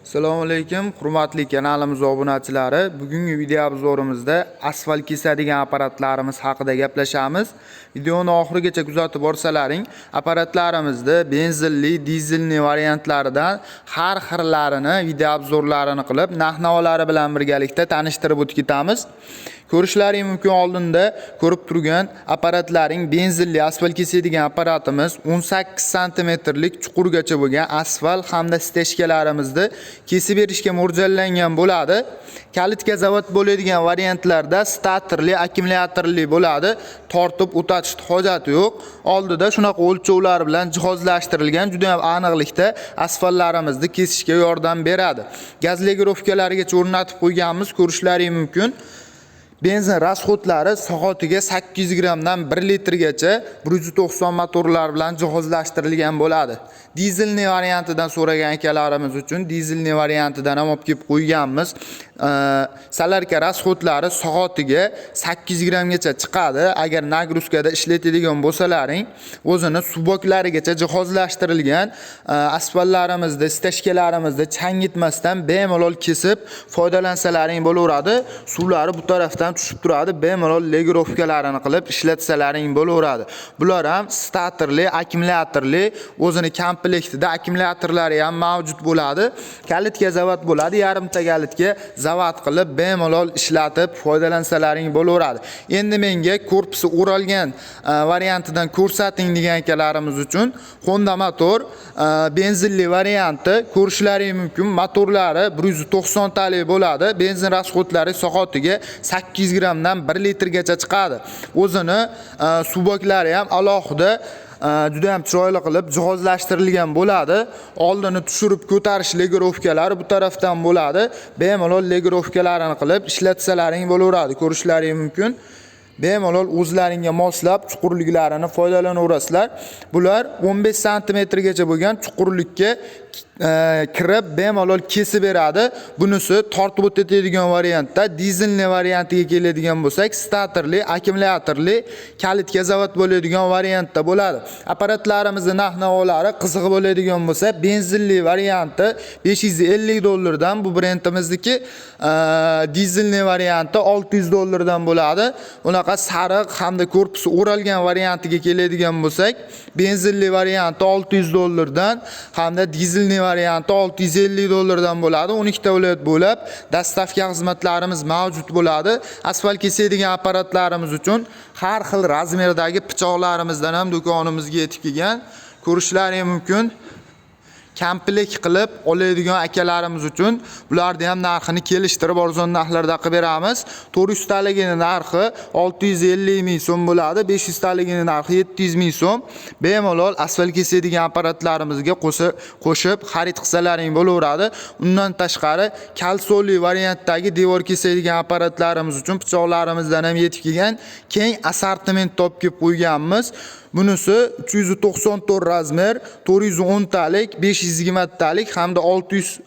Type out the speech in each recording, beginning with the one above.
Assalomu alaykum, hurmatli kanalimiz obunachilari. Bugungi video obzorimizda asfalt kesadigan apparatlarimiz haqida gaplashamiz. Videoni oxirigacha kuzatib borsalaring, apparatlarimizda benzinli, dizelli variantlaridan har xirlarini video obzorlarini qilib, narx-navolari bilan birgalikda tanishtirib o'tib ketamiz. Ko'rishlaring mumkin, oldinda ko'rib turgan apparatlaring benzinli asfalt kesadigan apparatimiz 18 santimetrlik chuqurgacha bo'lgan asfalt hamda steshkalarimizni kesib berishga mo'ljallangan bo'ladi. Kalitga zavod bo'ladigan variantlarda statorli, akkumulyatorli bo'ladi. Tortib o'tatish hojati yo'q. Oldida shunaqa o'lchovlar bilan jihozlashtirilgan juda ham aniqlikda asfaltlarimizni kesishga yordam beradi. Gaz legirovkalarigacha o'rnatib qo'yganmiz, ko'rishlaring mumkin. Benzin rasxodlari soatiga 800 grammdan 1 litrgacha 190 motorlar bilan jihozlashtirilgan bo'ladi. Dizelli variantidan so'ragan akalarimiz uchun dizelli variantidan ham olib kelib qo'yganmiz. Salarka rasxodlari soatiga 800 grammgacha chiqadi. Agar nagruzkada ishlatadigan bo'lsalaring, o'zini suboklarigacha jihozlashtirilgan asfaltlarimizda, steshkalarimizda chang yetmasdan bemalol kesib foydalansalaring bo'laveradi. Suvlari bu tarafdan tushib turadi, bemalol legirovkalarini qilib ishlatsalaring bo'laveradi. Bular ham statorli, akkumulyatorli, o'zini komplektida akkumulyatorlari ham mavjud bo'ladi. Kalitga zavod bo'ladi, yarimta kalitga zavod qilib bemalol ishlatib foydalansalaring bo'laveradi. Endi menga korpusi o'ralgan variantidan ko'rsating degan akalarimiz uchun Honda motor benzinli varianti ko'rishlaring mumkin. Motorlari 190 talik bo'ladi. Benzin rasxodlari soatiga 800 grammdan 1 litrgacha chiqadi. O'zini suboklari ham alohida juda ham chiroyli qilib jihozlashtirilgan bo'ladi. Oldini tushirib ko'tarish legirovkalari bu tarafdan bo'ladi. Bemalol legirovkalarini qilib ishlatsalaring bo'laveradi. Ko'rishlaring mumkin. Bemalol o'zlaringga moslab chuqurliklarini foydalanaverasizlar. Bular 15 santimetrgacha bo'lgan chuqurlikka kirib bemalol kesib beradi. Bunisi tortib o'tadigan variantda, dizelli variantiga keladigan bo'lsak, statorli, akkumulyatorli, kalitga zavod bo'ladigan variantda bo'ladi. Apparatlarimizning narx-navolari qiziq bo'ladigan bo'lsa, benzinli varianti $550 bu brendimizniki, dizelli varianti $600 bo'ladi. Unaqa sariq hamda korpusi o'ralgan variantiga keladigan bo'lsak, benzinli varianti $600 hamda dizelli varianti $650 bo'ladi. 12 ta viloyat bo'lib, dastavka xizmatlarimiz mavjud bo'ladi. Asfalt kesadigan apparatlarimiz uchun har xil razmerdagi pichoqlarimizdan ham do'konimizga yetib kelgan. Ko'rishlaring mumkin. Komplekt qilib oladigan akalarimiz uchun bularni ham narxini kelishtirib arzon narxlarda qilib beramiz. 400 taligining narxi 650 ming so'm bo'ladi, 500 taligining narxi 700 ming so'm. Bemalol asfalt kesadigan apparatlarimizga qo'shib xarid qilsalaring bo'laveradi. Undan tashqari kalsoli variantdagi devor kesadigan apparatlarimiz uchun pichoqlarimizdan ham yetib kelgan keng assortiment topib kelib qo'yganmiz. Bunisi 394 razmer, 410 talik, 520 talik hamda 600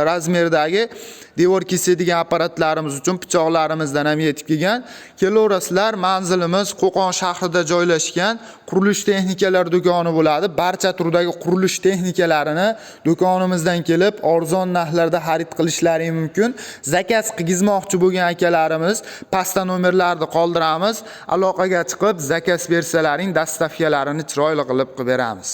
razmerdagi devor kesadigan apparatlarimiz uchun pichoqlarimizdan ham yetib kelgan. Kelaverasizlar, manzilimiz Qo'qon shahrida joylashgan qurilish texnikalar do'koni bo'ladi. Barcha turdagi qurilish texnikalarini do'konimizdan kelib arzon narxlarda xarid qilishlari mumkin. Zakaz qilgizmoqchi bo'lgan akalarimiz pastda nomerlarni qoldiramiz. Aloqaga chiqib zakaz bersalaring dastavkalarini chiroyli qilib beramiz.